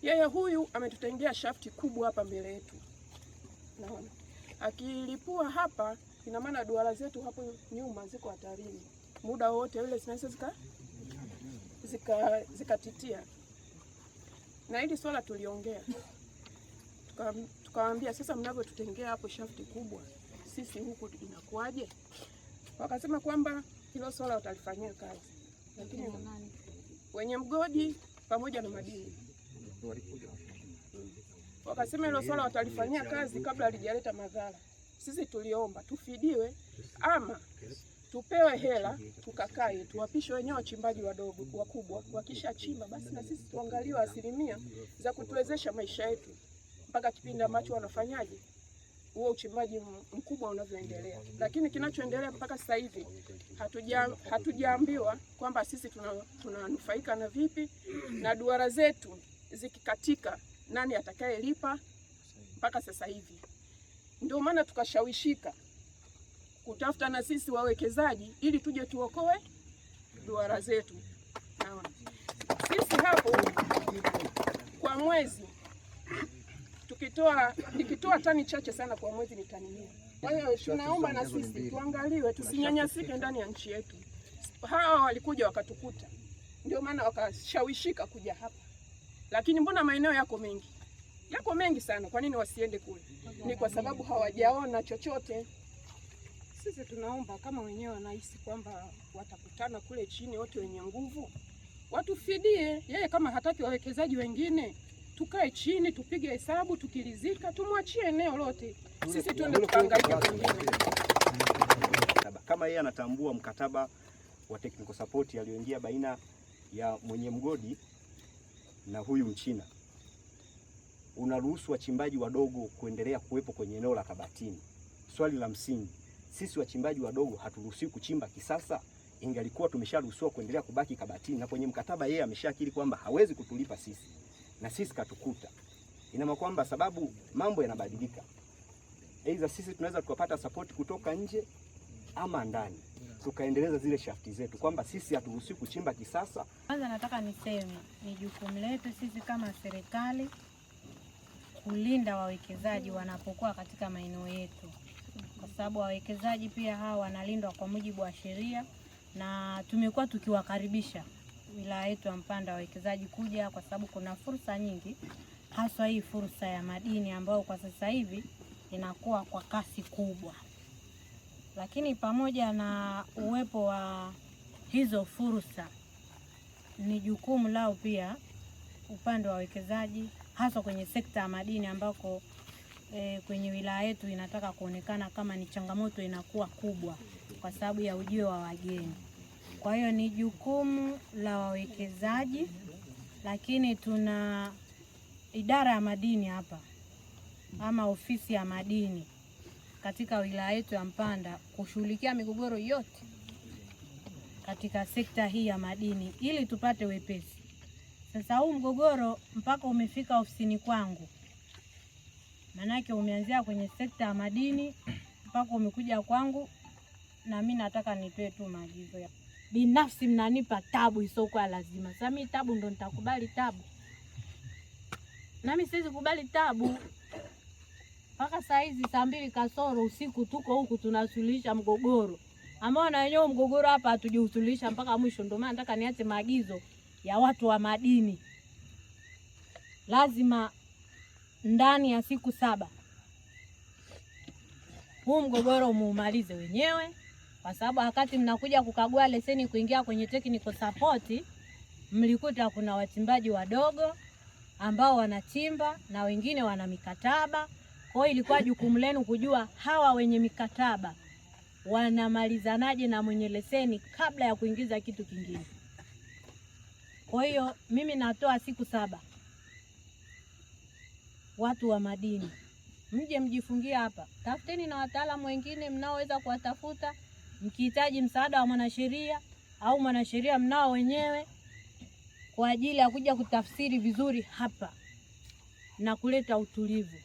Yeye huyu ametutengea shafti kubwa hapa mbele yetu. Naona akilipua hapa, ina maana duara zetu hapo nyuma ziko hatarini. Muda wote ule zinaweza zikatitia. Na hili swala tuliongea. Tukawaambia sasa mnavyotutengea hapo shafti kubwa, sisi huku inakuaje? Wakasema kwamba hilo swala watalifanyia kazi. Lakini wenye mgodi pamoja na madini wakasema hilo swala watalifanyia kazi kabla halijaleta madhara. Sisi tuliomba tufidiwe ama tupewe hela tukakae tuwapishe wenyewe wachimbaji wadogo wakubwa, wakisha chimba basi na sisi tuangaliwe asilimia za kutuwezesha maisha yetu mpaka kipindi ambacho wanafanyaje huo uchimbaji mkubwa unavyoendelea. Lakini kinachoendelea mpaka sasa hivi hatujaambiwa kwamba sisi tunanufaika na vipi, na duara zetu zikikatika nani atakayelipa mpaka sasa hivi. Ndio maana tukashawishika kutafuta na sisi wawekezaji ili tuje tuokoe duara zetu. Naona sisi hapo kwa mwezi nikitoa tani chache sana kwa mwezi ni tani 100. Kwa hiyo tunaomba na sisi tuangaliwe, tusinyanyasike ndani ya nchi yetu. Hawa walikuja wakatukuta, ndio maana wakashawishika kuja hapa. Lakini mbona maeneo yako mengi sana, kwa nini wasiende kule? Ni kwa sababu hawajaona chochote. Sisi tunaomba kama wenyewe wanahisi kwamba watakutana kule chini wote wenye nguvu, watufidie. Yeye kama hataki wawekezaji wengine, tukae chini tupige hesabu, tukilizika tumwachie eneo lote, sisi tuende tukaangalia kwingine. Kama yeye anatambua mkataba wa technical support alioingia baina ya mwenye mgodi na huyu Mchina, unaruhusu wachimbaji wadogo kuendelea kuwepo kwenye eneo la Kabatini. Swali la msingi, sisi wachimbaji wadogo haturuhusiwi kuchimba kisasa? Ingalikuwa tumesharuhusiwa kuendelea kubaki Kabatini, na kwenye mkataba yeye ameshakiri kwamba hawezi kutulipa sisi na sisi katukuta. Ina maana kwamba sababu mambo yanabadilika, aidha sisi tunaweza tukapata support kutoka nje ama ndani tukaendeleza zile shafti zetu, kwamba sisi haturuhusiwi kuchimba kisasa. Kwanza nataka niseme ni jukumu letu sisi kama serikali kulinda wawekezaji wanapokuwa katika maeneo yetu, kwa sababu wawekezaji pia hawa wanalindwa kwa mujibu wa sheria, na tumekuwa tukiwakaribisha wilaya yetu ya Mpanda wawekezaji kuja, kwa sababu kuna fursa nyingi, haswa hii fursa ya madini ambayo kwa sasa hivi inakuwa kwa kasi kubwa. Lakini pamoja na uwepo wa hizo fursa, ni jukumu lao pia upande wa wawekezaji, hasa kwenye sekta ya madini ambako kwenye wilaya yetu inataka kuonekana kama ni changamoto inakuwa kubwa kwa sababu ya ujio wa wageni. Kwa hiyo ni jukumu la wawekezaji, lakini tuna idara ya madini hapa ama ofisi ya madini katika wilaya yetu ya Mpanda kushughulikia migogoro yote katika sekta hii ya madini ili tupate wepesi. Sasa huu mgogoro mpaka umefika ofisini kwangu, manake umeanzia kwenye sekta ya madini mpaka umekuja kwangu, na mimi nataka nitoe tu maagizo ya binafsi. Mnanipa tabu isokuwa lazima. Sasa mimi tabu ndo nitakubali tabu? Na mimi siwezi kubali tabu. Mpaka saa hizi saa 2 kasoro usiku tuko huku tunasuluhisha mgogoro ambao na wenyewe mgogoro hapa hatujihusuluhisha mpaka mwisho. Ndio maana nataka niache maagizo ya watu wa madini, lazima ndani ya siku 7 huu mgogoro muumalize wenyewe, kwa sababu wakati mnakuja kukagua leseni kuingia kwenye technical support mlikuta kuna wachimbaji wadogo ambao wanachimba na wengine wana mikataba. Kwa hiyo ilikuwa jukumu lenu kujua hawa wenye mikataba wanamalizanaje na mwenye leseni kabla ya kuingiza kitu kingine. Kwa hiyo mimi natoa siku 7. Watu wa madini mje mjifungia hapa, tafuteni na wataalamu wengine mnaoweza kuwatafuta. Mkihitaji msaada wa mwanasheria au mwanasheria mnao wenyewe kwa ajili ya kuja kutafsiri vizuri hapa na kuleta utulivu,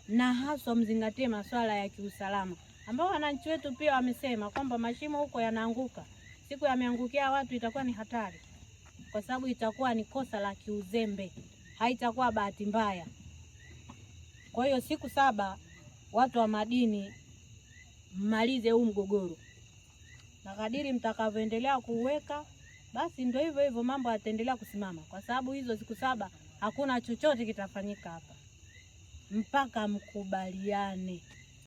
na hasa mzingatie masuala ya kiusalama ambao wananchi wetu pia wamesema kwamba mashimo huko yanaanguka. Siku yameangukia watu itakuwa ni hatari, kwa sababu itakuwa ni kosa la kiuzembe. haitakuwa bahati mbaya. Kwa hiyo siku 7 watu wa madini mmalize huu mgogoro, na kadiri mtakavyoendelea kuweka basi ndio hivyo hivyo mambo yataendelea kusimama, kwa sababu hizo siku 7 hakuna chochote kitafanyika hapa mpaka mkubaliane.